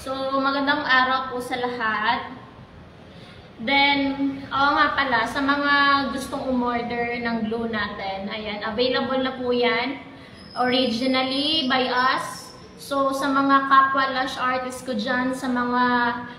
So, magandang araw po sa lahat. Then, oo nga pala, sa mga gustong umorder ng glue natin, ayan, available na po yan. Originally by us. So, sa mga kapwa lash artist ko dyan, sa mga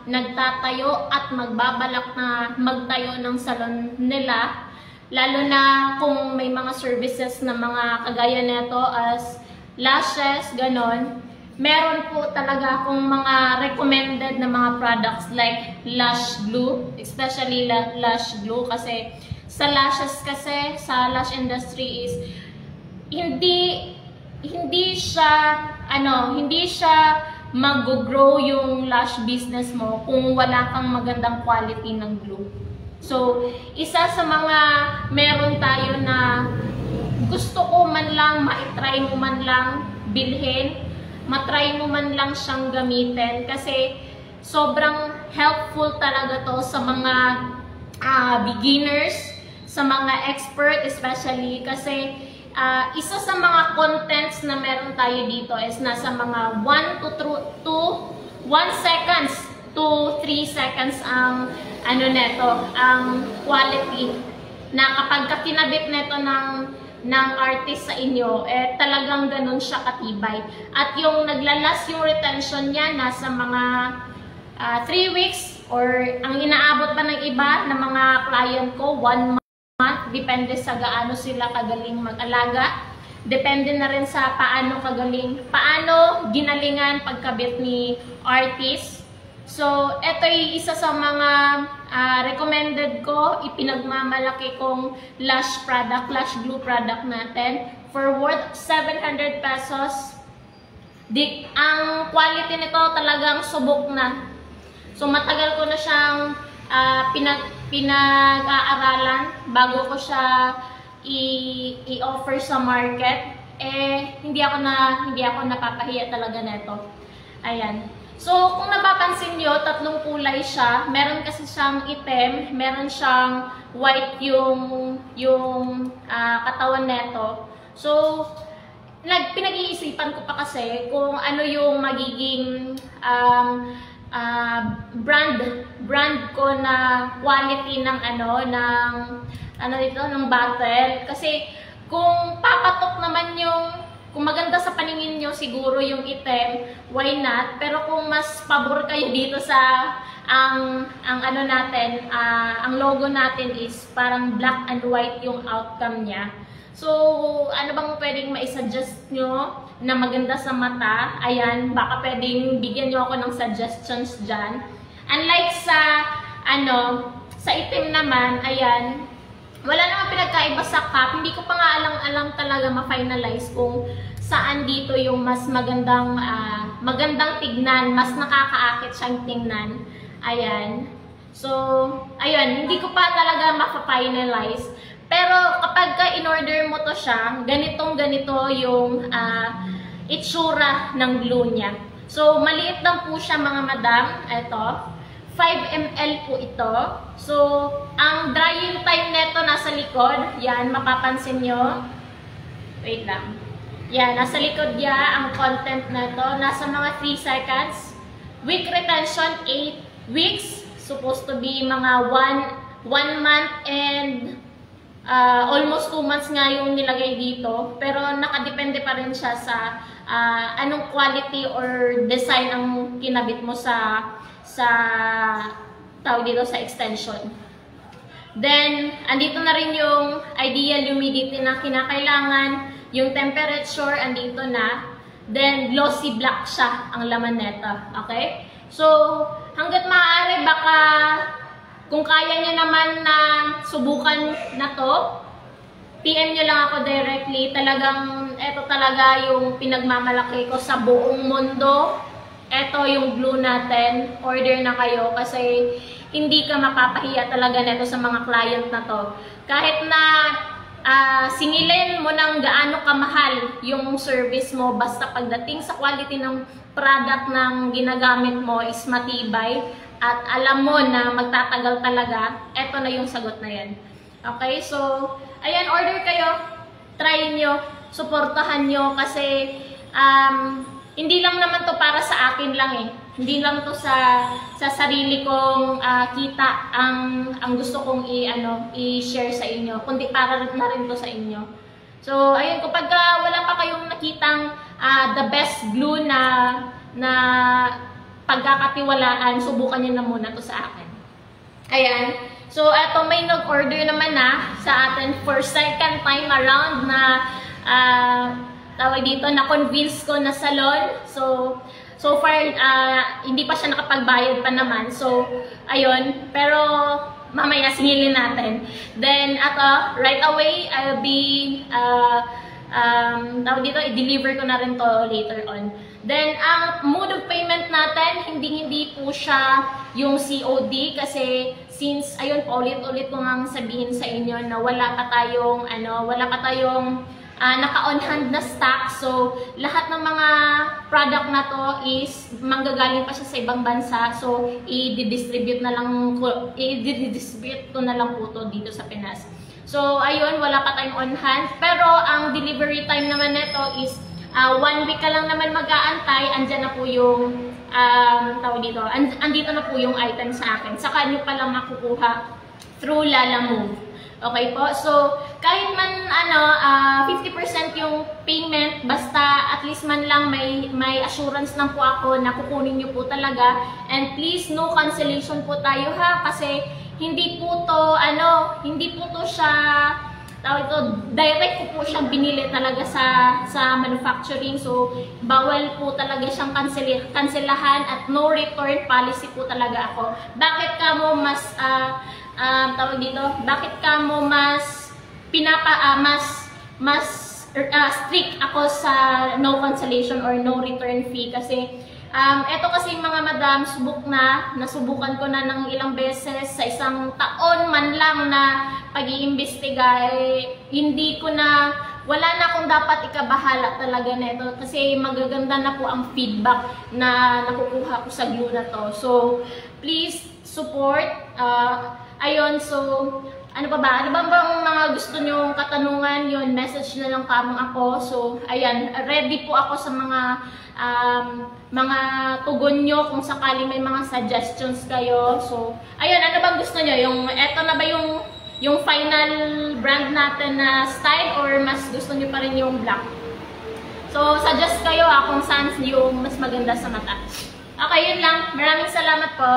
nagtatayo at magbabalak na magtayo ng salon nila, lalo na kung may mga services na mga kagaya nito as lashes, ganon, meron po talaga akong mga recommended na mga products like lash glue, especially lash glue kasi sa lashes kasi, sa lash industry is hindi siya mag-grow yung lash business mo kung wala kang magandang quality ng glue. So, isa sa mga meron tayo na gusto ko man lang, ma-try mo man lang bilhin, matry mo man lang siyang gamitin kasi sobrang helpful talaga to sa mga beginners, sa mga expert especially kasi isa sa mga contents na meron tayo dito is nasa mga 1 seconds to 3 seconds ang ang quality na kapag kinabit neto ng artist sa inyo, talagang ganun siya katibay. At yung naglalas yung retention niya, nasa mga 3 weeks or ang inaabot pa ng iba na mga client ko, 1 month, depende sa gaano sila kagaling mag-alaga. Depende na rin sa paano ginalingan pagkabit ni artist. So, ito ay isa sa mga recommended ko, ipinagmamalaki kong lash glue product natin for worth 700 pesos. Ang quality nito talagang subok na. So, matagal ko na siyang pinag-aaralan bago ko siya i-offer sa market. Hindi ako napapahiya talaga nito. Ayan. So, kung napapansin nyo, tatlong kulay siya. Meron kasi siyang itim, meron siyang white yung katawan neto. So, pinag-iisipan ko pa kasi kung ano yung magiging brand ko na quality ng ng bottle. Kasi kung papatok naman kung maganda sa paningin nyo siguro yung itim, why not? Pero kung mas pabor kayo dito sa ang logo natin is parang black and white yung outcome niya. So, ano bang pwedeng maisuggest nyo na maganda sa mata? Ayan, baka pwedeng bigyan nyo ako ng suggestions dyan. Unlike sa itim naman, ayan, wala namang pinagkaiba sa cup. Hindi ko pa nga alam talaga ma-finalize kung saan dito yung mas magandang tignan, mas nakakaakit siyang tingnan. Ayan. So, ayun, hindi ko pa talaga ma-finalize. Pero kapag in-order mo to siya, ganito yung itsura ng glue niya. So, maliit lang po siya mga madam. Ito. 5 ml po ito. So, ang drying time neto nasa likod. Yan, mapapansin nyo. Wait lang. Yan, nasa likod niya ang content neto. Nasa mga 3 seconds. Week retention, 8 weeks. Supposed to be mga 1 month and almost 2 months nga yung nilagay dito. Pero nakadepende pa rin siya sa anong quality or design ang kinabit mo sa tawag dito sa extension. Then, andito na rin yung ideal humidity na kinakailangan, yung temperature andito na, then glossy black siya ang laman nito. Okay? So, hanggat maaari baka kung kaya niya naman na subukan na to, PM nyo lang ako directly. Talagang, ito talaga yung pinagmamalaki ko sa buong mundo. Ito yung glue natin. Order na kayo kasi hindi ka mapapahiya talaga nito sa mga client na to. Kahit na singilin mo ng gaano kamahal yung service mo, basta pagdating sa quality ng product ng ginagamit mo is matibay at alam mo na magtatagal talaga, ito na yung sagot na yan. Okay, so ayan, order kayo, try nyo, suportahan nyo kasi hindi lang naman to para sa akin lang eh. Hindi lang to sa sarili kong kita ang gusto kong i-share sa inyo, kundi para na rin to sa inyo. So, ayun, kapag wala pa kayong nakitang the best glue na pagkakatiwalaan, subukan niyo na muna to sa akin. Ayan. So, eto may nag-order naman sa atin for second time around na tawag dito, na-convince ko na salon. So far, hindi pa siya nakapagbayad pa naman. So, ayun. Pero, mamaya singilin natin. Then, right away, I'll be, tawag dito, i-deliver ko na rin to later on. Then, ang mode of payment natin, hindi po siya yung COD kasi since, ayun, ulit-ulit ko ngang sabihin sa inyo na wala pa tayong naka-on hand na stock. So, lahat ng mga product na to is manggagaling pa siya sa ibang bansa. So, i-distribute ko na lang po to dito sa Pinas. So, ayun, wala pa tayong on hand. Pero, ang delivery time naman nito is 1 week ka lang naman mag-aantay. Andyan na po yung, tawag dito, andito na po yung item sa akin. Saka nyo palang makukuha through Lalamove. Okay po, so kahit man 50% yung payment, basta at least man lang may assurance lang po ako na kukunin nyo po talaga. And please, no cancellation po tayo kasi hindi po to siya, tawag ito, direct ko po siyang binili talaga sa manufacturing. So, bawal po talaga siyang kanselahan at no return policy po talaga ako. Bakit ka mo mas tawag dito, bakit ka mo mas strict ako sa no cancellation or no return fee? Kasi eto kasi mga madam, nasubukan ko na ng ilang beses sa isang taon man lang na pag-iimbestiga, wala na akong dapat ikabahala talaga nito kasi magaganda na po ang feedback na nakukuha ko sa glue na to. So, please support. Ayun, so, ano pa ba? Ano ba bang mga gusto nyong katanungan? Yun, message na lang kamong ako. So, ayan, ready po ako sa mga tugon nyo kung sakali may mga suggestions kayo. So, ayun, ano bang gusto nyo? Eto na ba yung final brand natin na style or mas gusto nyo pa rin yung black? So, suggest kayo kung saan yung mas maganda sa mata. Okay, yun lang. Maraming salamat po.